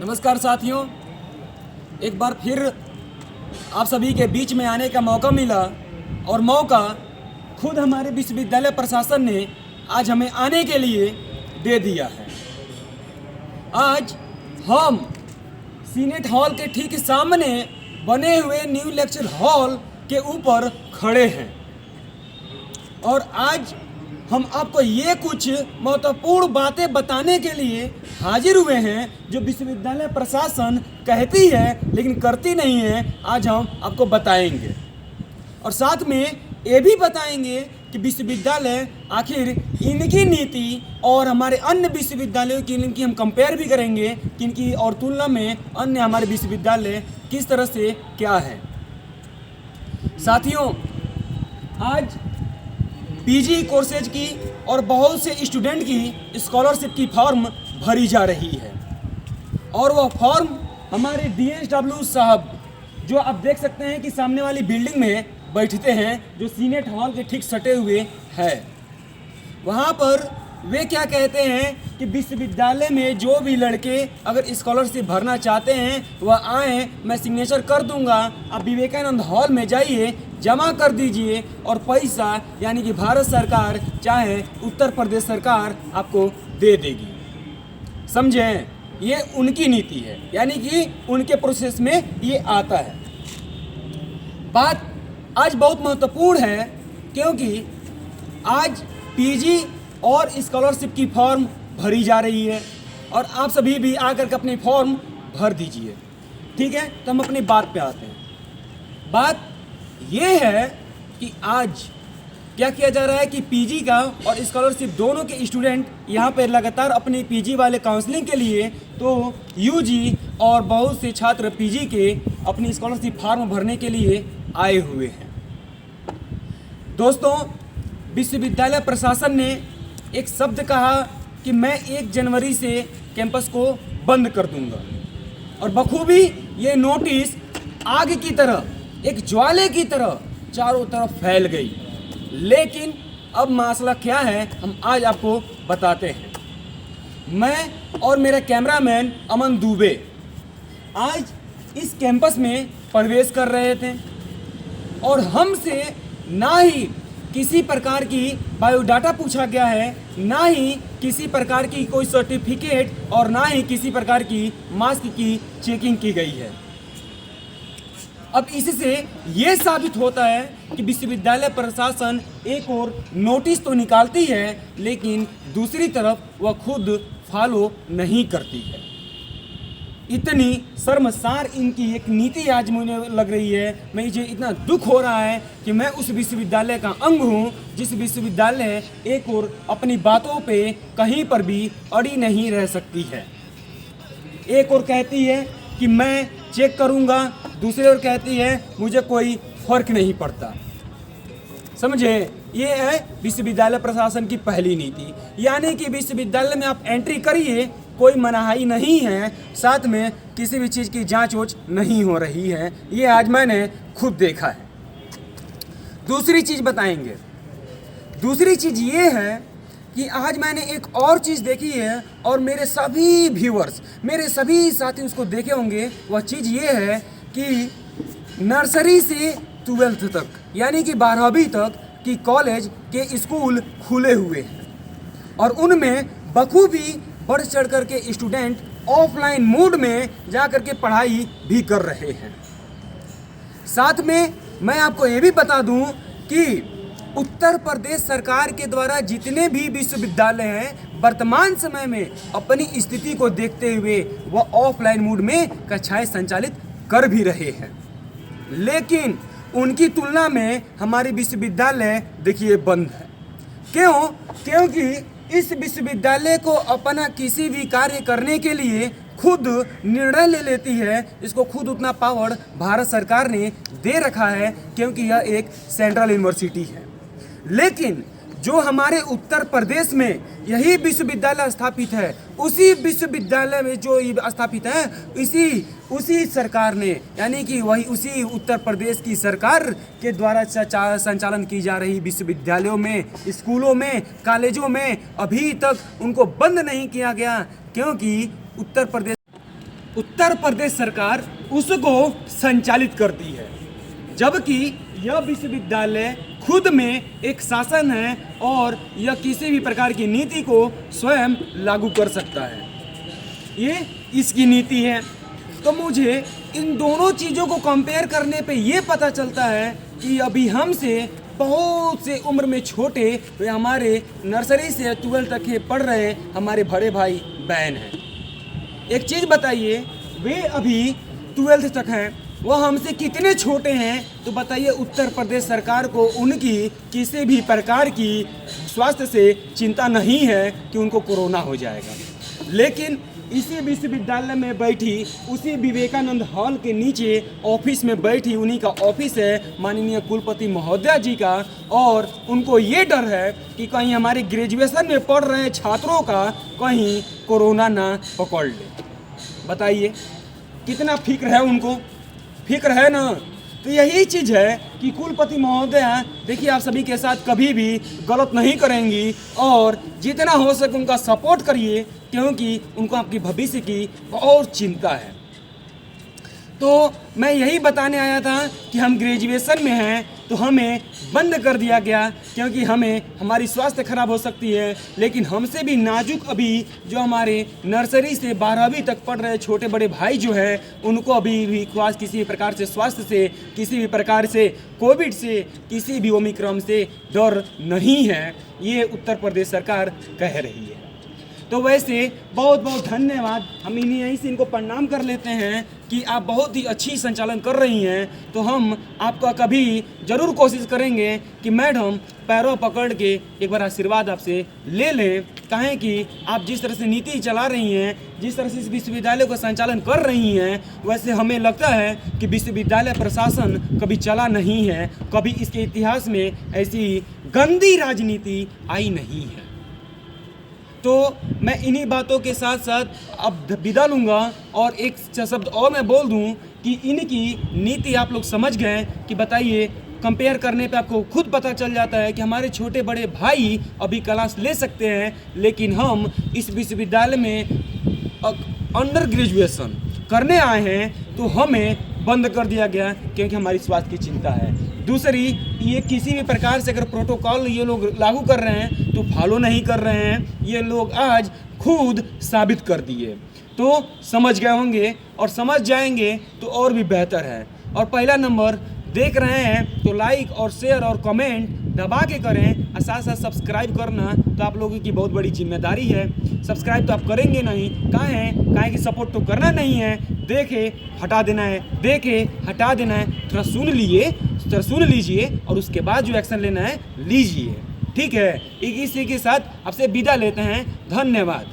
नमस्कार साथियों, एक बार फिर आप सभी के बीच में आने का मौका मिला और मौका खुद हमारे विश्वविद्यालय प्रशासन ने आज हमें आने के लिए दे दिया है। आज हम सीनेट हॉल के ठीक सामने बने हुए न्यू लेक्चर हॉल के ऊपर खड़े हैं और आज हम आपको ये कुछ महत्वपूर्ण बातें बताने के लिए हाजिर हुए हैं जो विश्वविद्यालय प्रशासन कहती है लेकिन करती नहीं है। आज हम आपको बताएंगे और साथ में ये भी बताएंगे कि विश्वविद्यालय आखिर इनकी नीति और हमारे अन्य विश्वविद्यालयों की इनकी हम कंपेयर भी करेंगे कि इनकी और तुलना में अन्य हमारे विश्वविद्यालय किस तरह से क्या है। साथियों, आज पीजी कोर्सेज की और बहुत से स्टूडेंट की स्कॉलरशिप की फॉर्म भरी जा रही है और वह फॉर्म हमारे DSW साहब जो आप देख सकते हैं कि सामने वाली बिल्डिंग में बैठते हैं, जो सीनेट हॉल के ठीक सटे हुए है, वहाँ पर वे क्या कहते हैं कि विश्वविद्यालय में जो भी लड़के अगर स्कॉलरशिप भरना चाहते हैं वह आएँ, मैं सिग्नेचर कर दूंगा, आप विवेकानंद हॉल में जाइए, जमा कर दीजिए और पैसा यानी कि भारत सरकार चाहे उत्तर प्रदेश सरकार आपको दे देगी। समझें, ये उनकी नीति है, यानी कि उनके प्रोसेस में ये आता है। बात आज बहुत महत्वपूर्ण है क्योंकि आज पीजी और स्कॉलरशिप की फॉर्म भरी जा रही है और आप सभी भी आकर के अपनी फॉर्म भर दीजिए। ठीक है, तो हम अपनी बात पे आते हैं। बात ये है कि आज क्या किया जा रहा है कि पीजी का और स्कॉलरशिप दोनों के स्टूडेंट यहाँ पे लगातार अपनी पीजी वाले काउंसलिंग के लिए तो यूजी और बहुत से छात्र पीजी के अपनी स्कॉलरशिप फॉर्म भरने के लिए आए हुए हैं। दोस्तों, विश्वविद्यालय प्रशासन ने एक शब्द कहा कि मैं 1 जनवरी से कैंपस को बंद कर दूंगा और बखूबी ये नोटिस आग की तरह, एक ज्वाले की तरह चारों तरफ फैल गई। लेकिन अब मसला क्या है हम आज आपको बताते हैं। मैं और मेरा कैमरामैन अमन दुबे आज इस कैंपस में प्रवेश कर रहे थे और हमसे ना ही किसी प्रकार की बायोडाटा पूछा गया है, ना ही किसी प्रकार की कोई सर्टिफिकेट और ना ही किसी प्रकार की मास्क की चेकिंग की गई है। अब इससे ये साबित होता है कि विश्वविद्यालय प्रशासन एक और नोटिस तो निकालती है लेकिन दूसरी तरफ वह खुद फॉलो नहीं करती है। इतनी शर्मसार इनकी एक नीति आज मुझे लग रही है। मुझे इतना दुख हो रहा है कि मैं उस विश्वविद्यालय का अंग हूँ जिस विश्वविद्यालय एक और अपनी बातों पे कहीं पर भी अड़ी नहीं रह सकती है। एक और कहती है कि मैं चेक करूँगा, दूसरी ओर कहती है मुझे कोई फर्क नहीं पड़ता। समझे, ये है विश्वविद्यालय प्रशासन की पहली नीति, यानी कि विश्वविद्यालय में आप एंट्री करिए, कोई मनाही नहीं है, साथ में किसी भी चीज़ की जांच वोच नहीं हो रही है। ये आज मैंने खुद देखा है। दूसरी चीज़ बताएंगे। दूसरी चीज़ ये है कि आज मैंने एक और चीज़ देखी है और मेरे सभी व्यूअर्स, मेरे सभी साथी उसको देखे होंगे। वह चीज़ ये है कि नर्सरी से 12th तक यानी कि 12वीं तक की कॉलेज के स्कूल खुले हुए हैं और उनमें बखूबी बढ़ चढ़ कर के स्टूडेंट ऑफलाइन मोड में जा कर के पढ़ाई भी कर रहे हैं। साथ में मैं आपको ये भी बता दूं कि उत्तर प्रदेश सरकार के द्वारा जितने भी विश्वविद्यालय हैं वर्तमान समय में अपनी स्थिति को देखते हुए वह ऑफलाइन मोड में कक्षाएं संचालित कर भी रहे हैं, लेकिन उनकी तुलना में हमारे विश्वविद्यालय देखिए बंद है। क्यों? क्योंकि इस विश्वविद्यालय को अपना किसी भी कार्य करने के लिए खुद निर्णय ले लेती है। इसको खुद उतना पावर भारत सरकार ने दे रखा है क्योंकि यह एक सेंट्रल यूनिवर्सिटी है। लेकिन जो हमारे उत्तर प्रदेश में यही विश्वविद्यालय स्थापित है, उसी विश्वविद्यालय में जो स्थापित है उसी सरकार ने यानी कि वही उसी उत्तर प्रदेश की सरकार के द्वारा संचालन की जा रही विश्वविद्यालयों में, स्कूलों में, कॉलेजों में अभी तक उनको बंद नहीं किया गया क्योंकि उत्तर प्रदेश उत्तर प्रदेश सरकार उसको संचालित करती है, जबकि यह विश्वविद्यालय खुद में एक शासन है और यह किसी भी प्रकार की नीति को स्वयं लागू कर सकता है। ये इसकी नीति है। तो मुझे इन दोनों चीज़ों को कंपेयर करने पे ये पता चलता है कि अभी हमसे बहुत से उम्र में छोटे वे हमारे नर्सरी से 12 तक के पढ़ रहे हमारे बड़े भाई बहन हैं। एक चीज़ बताइए, वे अभी 12th तक हैं, वह हमसे कितने छोटे हैं? तो बताइए, उत्तर प्रदेश सरकार को उनकी किसी भी प्रकार की स्वास्थ्य से चिंता नहीं है कि उनको कोरोना हो जाएगा। लेकिन इसी विश्वविद्यालय में बैठी, उसी विवेकानंद हॉल के नीचे ऑफिस में बैठी, उन्हीं का ऑफिस है माननीय कुलपति महोदया जी का, और उनको ये डर है कि कहीं हमारे ग्रेजुएशन में पढ़ रहे छात्रों का कहीं कोरोना ना पकड़ ले। बताइए कितना फिक्र है उनको, फिक्र है ना। तो यही चीज़ है कि कुलपति महोदया देखिए आप सभी के साथ कभी भी गलत नहीं करेंगी और जितना हो सके उनका सपोर्ट करिए, क्योंकि उनको आपकी भविष्य की बहुत चिंता है। तो मैं यही बताने आया था कि हम ग्रेजुएशन में हैं तो हमें बंद कर दिया गया, क्योंकि हमारी स्वास्थ्य खराब हो सकती है। लेकिन हमसे भी नाजुक अभी जो हमारे नर्सरी से 12वीं तक पढ़ रहे छोटे बड़े भाई जो हैं, उनको अभी भी किसी भी प्रकार से स्वास्थ्य से, किसी भी प्रकार से कोविड से, किसी भी ओमिक्रॉन से डर नहीं है, ये उत्तर प्रदेश सरकार कह रही है। तो वैसे बहुत बहुत धन्यवाद, हम यहीं से इनको प्रणाम कर लेते हैं कि आप बहुत ही अच्छी संचालन कर रही हैं। तो हम आपका कभी ज़रूर कोशिश करेंगे कि मैडम पैरों पकड़ के एक बार आशीर्वाद आपसे ले लें, कहें कि आप जिस तरह से नीति चला रही हैं, जिस तरह से इस विश्वविद्यालय का संचालन कर रही हैं, वैसे हमें लगता है कि विश्वविद्यालय प्रशासन कभी चला नहीं है, कभी इसके इतिहास में ऐसी गंदी राजनीति आई नहीं है। तो मैं इन्हीं बातों के साथ साथ अब विदा लूँगा और एक शब्द और मैं बोल दूँ कि इनकी नीति आप लोग समझ गए कि बताइए, कंपेयर करने पे आपको खुद पता चल जाता है कि हमारे छोटे बड़े भाई अभी क्लास ले सकते हैं, लेकिन हम इस विश्वविद्यालय में अंडर ग्रेजुएशन करने आए हैं तो हमें बंद कर दिया गया, क्योंकि हमारी स्वास्थ्य की चिंता है। दूसरी, ये किसी भी प्रकार से अगर प्रोटोकॉल ये लोग लागू कर रहे हैं तो फॉलो नहीं कर रहे हैं, ये लोग आज खुद साबित कर दिए। तो समझ गए होंगे और समझ जाएंगे तो और भी बेहतर है। और पहला नंबर, देख रहे हैं तो लाइक और शेयर और कमेंट दबा के करें, और साथ साथ सब्सक्राइब करना तो आप लोगों की बहुत बड़ी जिम्मेदारी है। सब्सक्राइब तो आप करेंगे नहीं, काहे कि सपोर्ट तो करना नहीं है, देखे हटा देना है, देखे हटा देना है। थोड़ा सुन लीजिए और उसके बाद जो एक्शन लेना है लीजिए, ठीक है। इसी के साथ आपसे विदा लेते हैं, धन्यवाद।